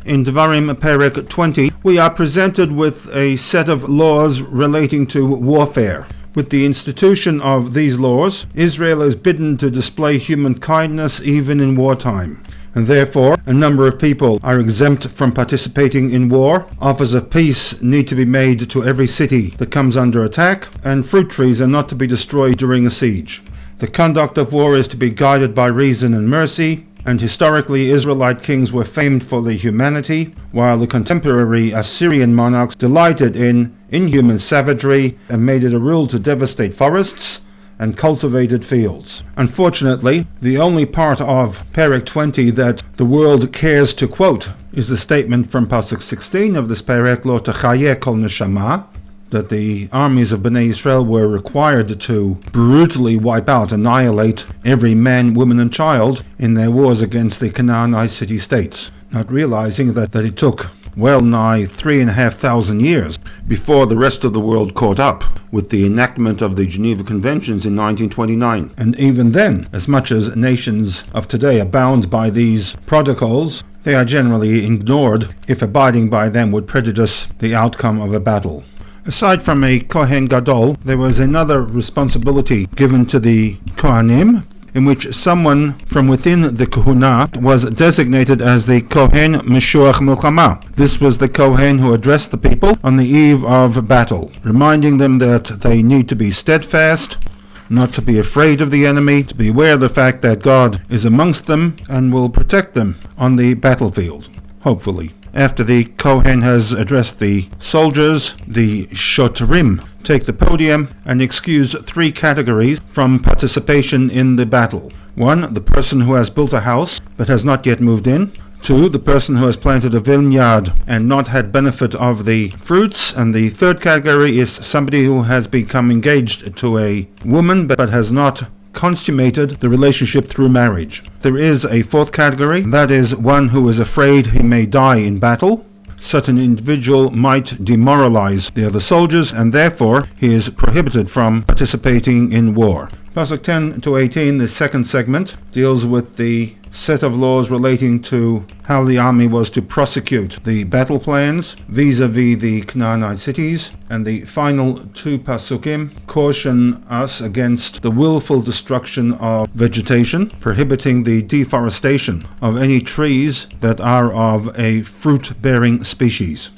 In Devarim perek 20, we are presented with a set of laws relating to warfare. With the institution of these laws, Israel is bidden to display human kindness even in wartime. And therefore, a number of people are exempt from participating in war. Offers of peace need to be made to every city that comes under attack, and fruit trees are not to be destroyed during a siege. The conduct of war is to be guided by reason and mercy, and historically Israelite kings were famed for their humanity, while the contemporary Assyrian monarchs delighted in inhuman savagery and made it a rule to devastate forests and cultivated fields. Unfortunately, the only part of perek 20 that the world cares to quote is the statement from Pasuk 16 of this perek, Lo techayeh kol neshama, that the armies of Bnei Israel were required to brutally wipe out, annihilate every man, woman and child in their wars against the Canaanite city-states, not realizing that it took well nigh 3,500 years before the rest of the world caught up with the enactment of the Geneva Conventions in 1929. And even then, as much as nations of today are bound by these protocols, they are generally ignored if abiding by them would prejudice the outcome of a battle. Aside from a Kohen Gadol, there was another responsibility given to the Kohanim, in which someone from within the Kahuna was designated as the Kohen Meshuach Milchama. This was the Kohen who addressed the people on the eve of battle, reminding them that they need to be steadfast, not to be afraid of the enemy, to be aware of the fact that God is amongst them and will protect them on the battlefield, hopefully. After the Kohen has addressed the soldiers, the Shotrim take the podium and excuse three categories from participation in the battle. 1, the person who has built a house but has not yet moved in. 2, the person who has planted a vineyard and not had benefit of the fruits. And the third category is somebody who has become engaged to a woman but has not consummated the relationship through marriage. There is a fourth category, that is one who is afraid he may die in battle. Such an individual might demoralize the other soldiers, and therefore he is prohibited from participating in war. Pasuk 10 to 18, the second segment, deals with the set of laws relating to how the army was to prosecute the battle plans vis-a-vis the Canaanite cities, and the final two pasukim caution us against the willful destruction of vegetation, prohibiting the deforestation of any trees that are of a fruit-bearing species.